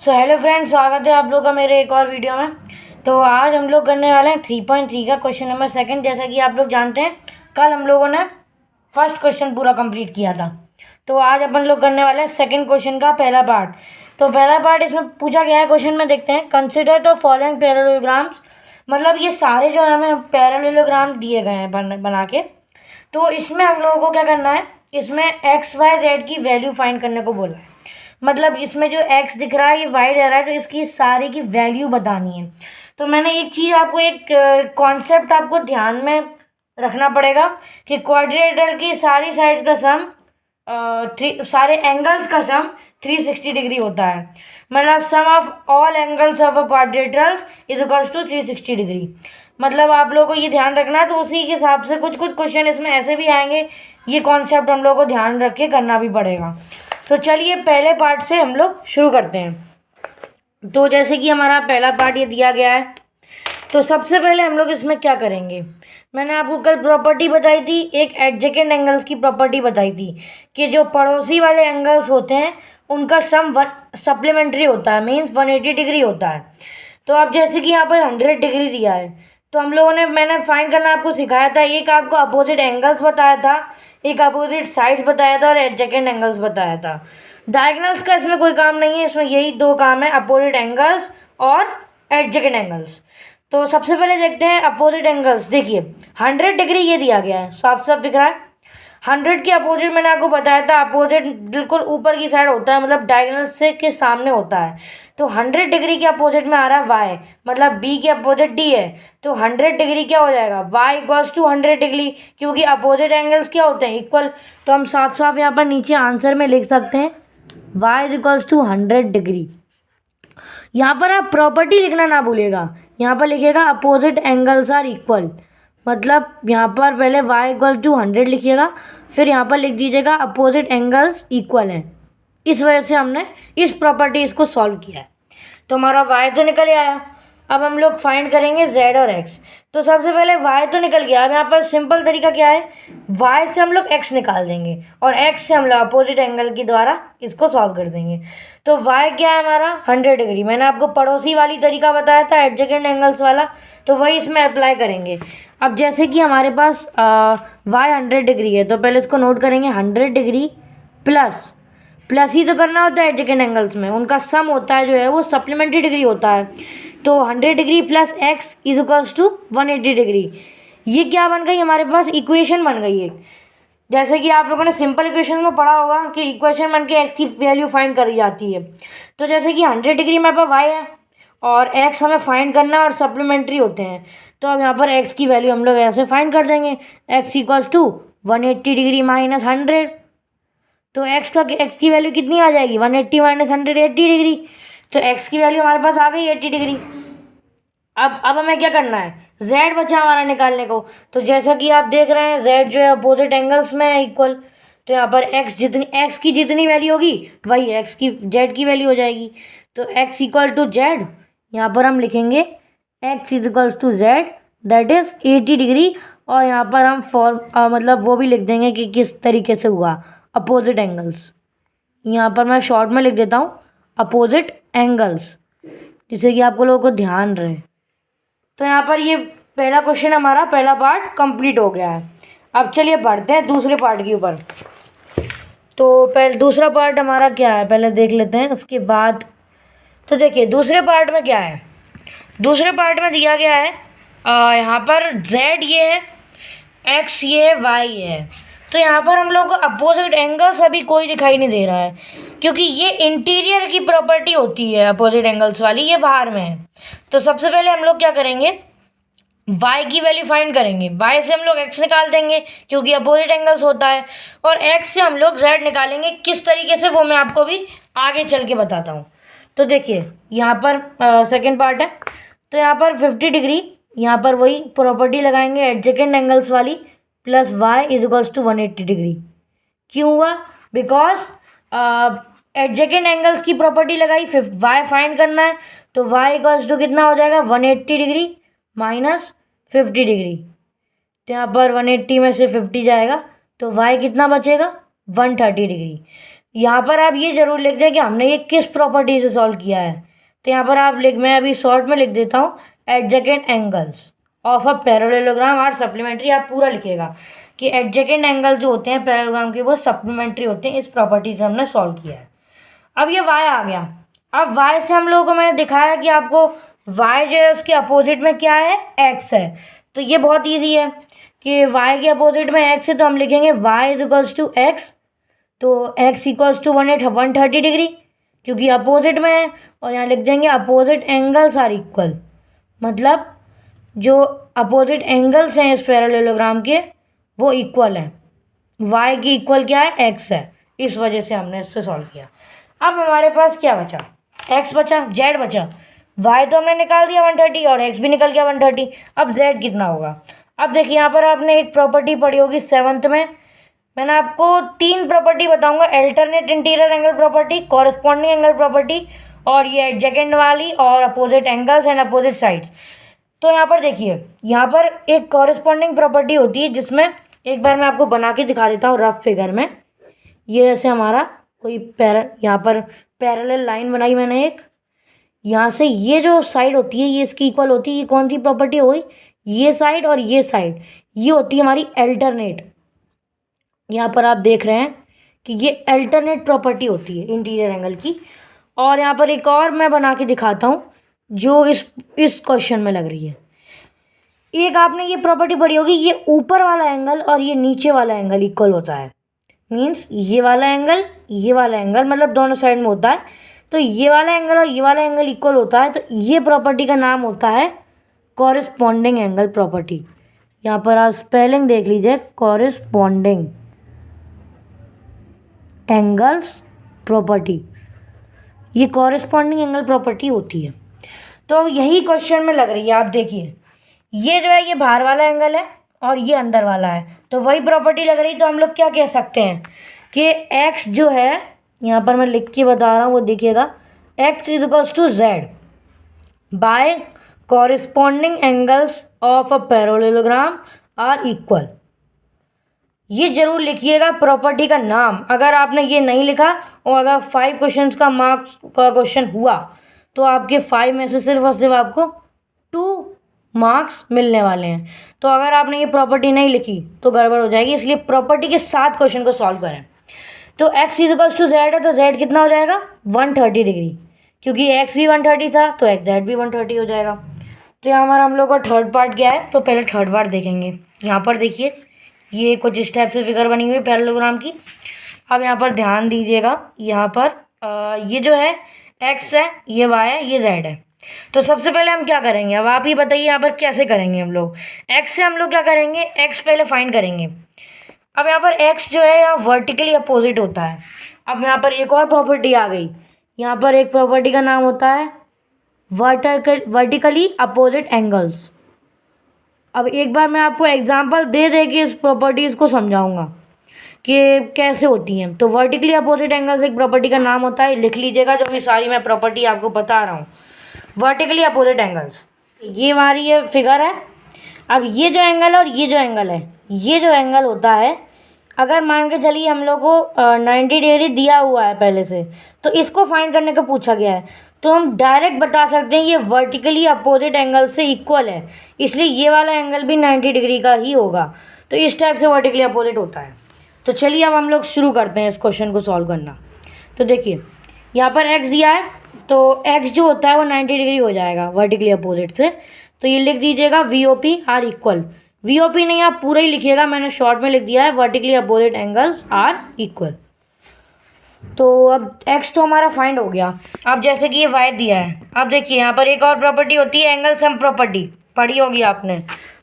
So hello friends, स्वागत है आप लोग का मेरे एक और वीडियो में। तो आज हम लोग करने वाले हैं 3.3 का क्वेश्चन नंबर सेकंड। जैसा कि आप लोग जानते हैं, कल हम लोगों ने फर्स्ट क्वेश्चन पूरा कंप्लीट किया था। तो आज अपन लोग करने वाले हैं सेकंड क्वेश्चन का पहला पार्ट। तो पहला पार्ट इसमें पूछा गया है, क्वेश्चन में देखते हैं। कंसिडर द फॉलोइंग पैरेललोग्राम्स, मतलब ये सारे जो हमें पैरेललोग्राम दिए गए हैं बना के। तो इसमें हम लोगों को क्या करना है, इसमें एक्स वाई जेड की वैल्यू फाइंड करने को बोला है। मतलब इसमें जो एक्स दिख रहा है, ये वाई जा रहा है, तो इसकी सारी की वैल्यू बतानी है। तो मैंने एक चीज़ आपको, एक कॉन्सेप्ट आपको ध्यान में रखना पड़ेगा कि क्वाड्रिलेटरल की सारी साइड्स का सम सारे एंगल्स का सम 360 डिग्री होता है। मतलब sum of all angles of a quadrilaterals is equals to 360 degree. मतलब आप लोगों को ये ध्यान रखना है। तो उसी के हिसाब से कुछ कुछ क्वेश्चन इसमें ऐसे भी आएंगे, ये कॉन्सेप्ट हम लोग को ध्यान रख के करना भी पड़ेगा। तो चलिए पहले पार्ट से हम लोग शुरू करते हैं। तो जैसे कि हमारा पहला पार्ट ये दिया गया है, तो सबसे पहले हम लोग इसमें क्या करेंगे। मैंने आपको कल प्रॉपर्टी बताई थी, एक एडजेकेंट एंगल्स की प्रॉपर्टी बताई थी कि जो पड़ोसी वाले एंगल्स होते हैं उनका सम सप्लीमेंट्री होता है, मीन्स 180 डिग्री होता है। तो अब जैसे कि यहाँ पर 100 डिग्री दिया है, तो हम लोगों ने, मैंने फाइंड करना आपको सिखाया था। एक आपको अपोजिट एंगल्स बताया था, एक अपोजिट साइड्स बताया था, और एडजेकेंट एंगल्स बताया था। डायगोनल्स का इसमें कोई काम नहीं है, इसमें यही दो काम है, अपोजिट एंगल्स और एडजेकेंट एंगल्स। तो सबसे पहले देखते हैं अपोजिट एंगल्स। देखिए 100 डिग्री ये दिया गया है, साफ साफ दिख रहा है। 100 के अपोजिट मैंने आपको बताया था, अपोजिट बिल्कुल ऊपर की साइड होता है, मतलब डायगोनल से के सामने होता है। तो 100 डिग्री के अपोजिट में आ रहा है वाई, मतलब बी के अपोजिट डी है। तो 100 डिग्री क्या हो जाएगा, वाई इक्वल्स टू 100 डिग्री, क्योंकि अपोजिट एंगल्स क्या होते हैं, इक्वल। तो हम साफ साफ यहाँ पर नीचे आंसर में लिख सकते हैं वाई इक्वल्स टू 100 डिग्री। यहाँ पर आप प्रॉपर्टी लिखना ना भूलिएगा, यहाँ पर लिखिएगा अपोजिट एंगल्स आर इक्वल। मतलब यहाँ पर पहले y इक्वल टू 100 लिखिएगा, फिर यहाँ पर लिख दीजिएगा अपोजिट एंगल्स इक्वल हैं। इस वजह से हमने इस प्रॉपर्टीज़ को सॉल्व किया है। तो हमारा y तो निकल आया। अब हम लोग फाइंड करेंगे z और x। तो सबसे पहले y तो निकल गया। अब यहाँ पर सिंपल तरीका क्या है, y से हम लोग x निकाल देंगे और x से हम लोग अपोजिट एंगल के द्वारा इसको सॉल्व कर देंगे। तो y क्या है हमारा 100 डिग्री। मैंने आपको पड़ोसी वाली तरीका बताया था, एडजेकेंट एंगल्स वाला, तो वही इसमें अप्लाई करेंगे। अब जैसे कि हमारे पास y 100 डिग्री है, तो पहले इसको नोट करेंगे 100 डिग्री प्लस प्लस ही तो करना होता है एडजेकेंट एंगल्स में, उनका सम होता है जो है वो सप्लीमेंट्री डिग्री होता है। तो 100 degree plus X is equals to 180 degree. ये क्या बन गई हमारे पास, इक्वेशन बन गई एक। जैसे कि आप लोगों ने सिंपल इक्वेशन में पढ़ा होगा कि इक्वेशन बन के एक्स की वैल्यू फाइंड करी जाती है। तो जैसे कि 100 डिग्री में पर वाई है और एक्स हमें फाइंड करना है और सप्लीमेंट्री होते हैं। तो अब यहाँ पर एक्स की वैल्यू हम लोग ऐसे फाइंड कर देंगे, X equals to 180 degree minus 100। तो एक्स की वैल्यू कितनी आ जाएगी, 180 माइनस 100 80 डिग्री। तो एक्स की वैल्यू हमारे पास आ गई 80 डिग्री। अब हमें क्या करना है, z बचा हमारा निकालने को। तो जैसा कि आप देख रहे हैं z जो है अपोजिट एंगल्स में है इक्वल। तो यहाँ पर x की जितनी वैल्यू होगी वही x की z की वैल्यू हो जाएगी। तो x इक्वल टू z, यहाँ पर हम लिखेंगे x is equals to z, that is 80 degree. और यहाँ पर हम मतलब वो भी लिख देंगे कि किस तरीके से हुआ, अपोजिट एंगल्स। यहाँ पर मैं शॉर्ट में लिख देता हूँ अपोजिट एंगल्स, जिससे कि आपको लोगों को ध्यान रहे। तो यहाँ पर ये पहला क्वेश्चन, हमारा पहला पार्ट कंप्लीट हो गया है। अब चलिए बढ़ते हैं दूसरे पार्ट के ऊपर। तो पहले दूसरा पार्ट हमारा क्या है पहले देख लेते हैं, उसके बाद। तो देखिए दूसरे पार्ट में क्या है, दूसरे पार्ट में दिया गया है यहाँ पर z ये है, x ये है, y ये है। तो यहाँ पर हम लोग को अपोजिट एंगल्स अभी कोई दिखाई नहीं दे रहा है, क्योंकि ये इंटीरियर की प्रॉपर्टी होती है अपोजिट एंगल्स वाली, ये बाहर में है। तो सबसे पहले हम लोग क्या करेंगे, y की वैल्यू फाइंड करेंगे। y से हम लोग x निकाल देंगे क्योंकि अपोजिट एंगल्स होता है, और x से हम लोग z निकालेंगे। किस तरीके से वो मैं आपको भी आगे चल के बताता हूँ। तो देखिए यहाँ पर सेकेंड पार्ट है। तो यहाँ पर 50 डिग्री, यहाँ पर वही प्रॉपर्टी लगाएंगे एडजेकेंट एंगल्स वाली, plus y is equals to 180 degree. क्यों हुआ, बिकॉज एडजेकेंट एंगल्स की प्रॉपर्टी लगाई, y फाइंड करना है। तो y इक्वल्स टू कितना हो जाएगा, 180 डिग्री माइनस 50 डिग्री। तो यहाँ पर 180 में से 50 जाएगा, तो y कितना बचेगा, 130 डिग्री। यहाँ पर आप ये जरूर लिख दें कि हमने ये किस प्रॉपर्टी से सॉल्व किया है। तो यहाँ पर आप मैं अभी शॉर्ट में लिख देता हूँ, adjacent angles of a parallelogram are supplementary. आप पूरा लिखिएगा कि एडजेकेंट एंगल जो होते हैं पैरेललोग्राम के वो सप्लीमेंट्री होते हैं, इस प्रॉपर्टी से हमने सॉल्व किया है। अब ये y आ गया। अब y से हम लोगों को मैंने दिखाया कि आपको y जो है उसके अपोजिट में क्या है, x है। तो ये बहुत ईजी है कि y के अपोजिट में x है, तो हम लिखेंगे y is equals to X. तो x इक्वल्स टू 130 डिग्री, क्योंकि अपोजिट में है। और यहाँ लिख देंगे अपोजिट एंगल्स आर इक्वल, मतलब जो अपोजिट एंगल्स हैं इस पैरेललोग्राम के वो इक्वल हैं। y की इक्वल क्या है, x है, इस वजह से हमने इससे सॉल्व किया। अब हमारे पास क्या बचा, x बचा, z बचा। y तो हमने निकाल दिया 130 और x भी निकल गया 130। अब z कितना होगा। अब देखिए यहाँ पर आपने एक प्रॉपर्टी पढ़ी होगी 7th में। मैंने आपको 3 प्रॉपर्टी बताऊंगा, alternate interior angle property, corresponding angle property और ये एडजेकेंट वाली और opposite angles and opposite sides. तो यहाँ पर देखिए, यहाँ पर एक कॉरेस्पॉन्डिंग प्रॉपर्टी होती है जिसमें एक बार मैं आपको बना के दिखा देता हूँ रफ फिगर में। ये जैसे हमारा कोई यहाँ पर पैरेलल लाइन बनाई मैंने एक, यहाँ से ये जो साइड होती है ये इसकी इक्वल होती है। ये कौन सी प्रॉपर्टी हो गई, ये साइड और ये साइड, ये होती है हमारी अल्टरनेट। यहाँ पर आप देख रहे हैं कि ये अल्टरनेट प्रॉपर्टी होती है इंटीरियर एंगल की। और यहाँ पर एक और मैं बना के दिखाता हूँ जो इस क्वेश्चन में लग रही है। एक आपने ये प्रॉपर्टी पढ़ी होगी, ये ऊपर वाला एंगल और ये नीचे वाला एंगल इक्वल होता है। मीन्स ये वाला एंगल मतलब दोनों साइड में होता है। तो ये वाला एंगल और ये वाला एंगल इक्वल होता है, तो ये प्रॉपर्टी का नाम होता है कॉरेस्पॉन्डिंग एंगल प्रॉपर्टी। यहाँ पर आप स्पेलिंग देख लीजिए, कॉरेस्पॉन्डिंग एंगल्स प्रॉपर्टी, ये कॉरेस्पॉन्डिंग एंगल प्रॉपर्टी होती है। तो यही क्वेश्चन में लग रही है। आप देखिए, ये जो है ये बाहर वाला एंगल है और ये अंदर वाला है, तो वही प्रॉपर्टी लग रही। तो हम लोग क्या कह सकते हैं कि x जो है, यहाँ पर मैं लिख के बता रहा हूँ वो देखिएगा, x is equals to z by corresponding angles of a parallelogram are equal. ये जरूर लिखिएगा प्रॉपर्टी का नाम। अगर आपने ये नहीं लिखा और अगर 5 क्वेश्चंस का मार्क्स का क्वेश्चन हुआ तो आपके 5 में से सिर्फ और सिर्फ आपको 2 मार्क्स मिलने वाले हैं। तो अगर आपने ये प्रॉपर्टी नहीं लिखी तो गड़बड़ हो जाएगी, इसलिए प्रॉपर्टी के साथ क्वेश्चन को सॉल्व करें। तो x is equals to Z है, तो z कितना हो जाएगा 130 डिग्री, क्योंकि x भी 130 था तो z भी 130 हो जाएगा। तो यहाँ हमारा हम लोग का थर्ड पार्ट क्या है, तो पहले थर्ड पार्ट देखेंगे। यहाँ पर देखिए, ये कुछ इस टाइप से फिगर बनी हुई है पैरेललोग्राम की। अब यहाँ पर ध्यान दीजिएगा, यहाँ पर ये जो है x है, ये y है, ये z है। तो सबसे पहले हम क्या करेंगे, अब आप ही बताइए यहाँ पर कैसे करेंगे हम लोग। x से हम लोग क्या करेंगे, x पहले फाइंड करेंगे। अब यहाँ पर x जो है यहाँ वर्टिकली अपोजिट होता है। अब यहाँ पर एक और प्रॉपर्टी आ गई, यहाँ पर एक प्रॉपर्टी का नाम होता है वर्टिकली अपोजिट एंगल्स। अब एक बार मैं आपको एग्जांपल दे दे के इस प्रॉपर्टीज़ को समझाऊंगा कि कैसे होती हैं। तो वर्टिकली अपोजिट एंगल्स एक प्रॉपर्टी का नाम होता है, लिख लीजिएगा जो भी सारी मैं प्रॉपर्टी आपको बता रहा हूँ। वर्टिकली अपोजिट एंगल्स, ये हमारी ये फिगर है। अब ये जो एंगल और ये जो एंगल है, ये जो एंगल होता है, अगर मान के चलिए हम लोग को 90 डिग्री दिया हुआ है पहले से, तो इसको फाइंड करने का पूछा गया है, तो हम डायरेक्ट बता सकते हैं ये वर्टिकली अपोजिट एंगल से इक्वल है, इसलिए ये वाला एंगल भी 90 डिग्री का ही होगा। तो इस टाइप से वर्टिकली अपोजिट होता है। तो चलिए अब हम लोग शुरू करते हैं इस क्वेश्चन को सॉल्व करना। तो देखिए, यहाँ पर x दिया है, तो x जो होता है वो 90 डिग्री हो जाएगा वर्टिकली अपोजिट से। तो ये लिख दीजिएगा VOP आर इक्वल, VOP नहीं आप पूरा ही लिखिएगा, मैंने शॉर्ट में लिख दिया है vertically opposite angles are equal. तो अब x तो हमारा फाइंड हो गया। अब जैसे कि ये y दिया है, अब देखिए यहाँ पर एक और प्रॉपर्टी होती है एंगल सम प्रॉपर्टी, पढ़ी होगी आपने,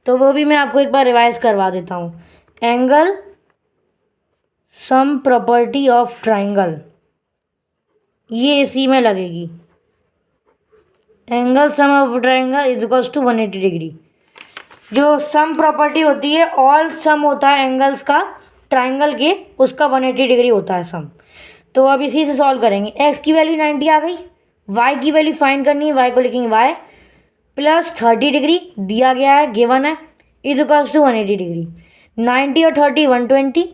तो वो भी मैं आपको एक बार रिवाइज करवा देता हूँ। Angle sum property of triangle, ये इसी में लगेगी। Angle sum of triangle is equals to 180 degree. जो सम प्रॉपर्टी होती है, ऑल सम होता है एंगल्स का ट्राइंगल के, उसका 180 डिग्री होता है सम। तो अब इसी से सॉल्व करेंगे। x की वैल्यू 90 आ गई, y की वैल्यू फाइंड करनी है, y को लिखेंगे y प्लस 30 डिग्री दिया गया है, गिवन है, इज इक्वल्स टू 180 डिग्री। 90 और 30 120,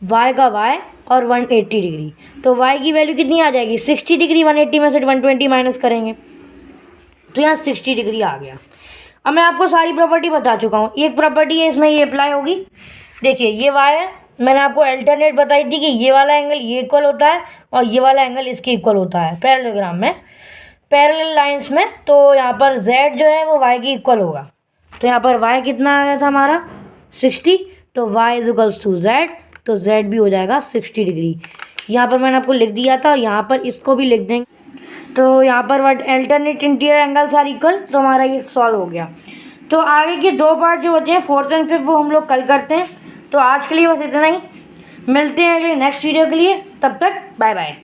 y का y और 180 डिग्री। तो y की वैल्यू कितनी आ जाएगी 60 डिग्री, 180 में से 120 माइनस करेंगे तो यहाँ 60 डिग्री आ गया। अब मैं आपको सारी प्रॉपर्टी बता चुका हूँ, एक प्रॉपर्टी है इसमें ये अप्लाई होगी। देखिए ये y है, मैंने आपको अल्टरनेट बताई थी कि ये वाला एंगल ये इक्वल होता है और ये वाला एंगल इसके इक्वल होता है पैरेललोग्राम में, पैरेलल लाइंस में। तो यहाँ पर z जो है वो y की इक्वल होगा। तो यहाँ पर y कितना आ गया था हमारा 60, तो y is equals to z, तो z भी हो जाएगा 60 डिग्री। यहाँ पर मैंने आपको लिख दिया था, यहाँ पर इसको भी लिख देंगे। तो यहाँ पर what alternate interior angles are equal, तो हमारा ये सॉल्व हो गया। तो आगे के 2 पार्ट जो होते हैं 4th एंड 5th वो हम लोग कल करते हैं। तो आज के लिए बस इतना ही, मिलते हैं अगले नेक्स्ट वीडियो के लिए, तब तक बाय बाय।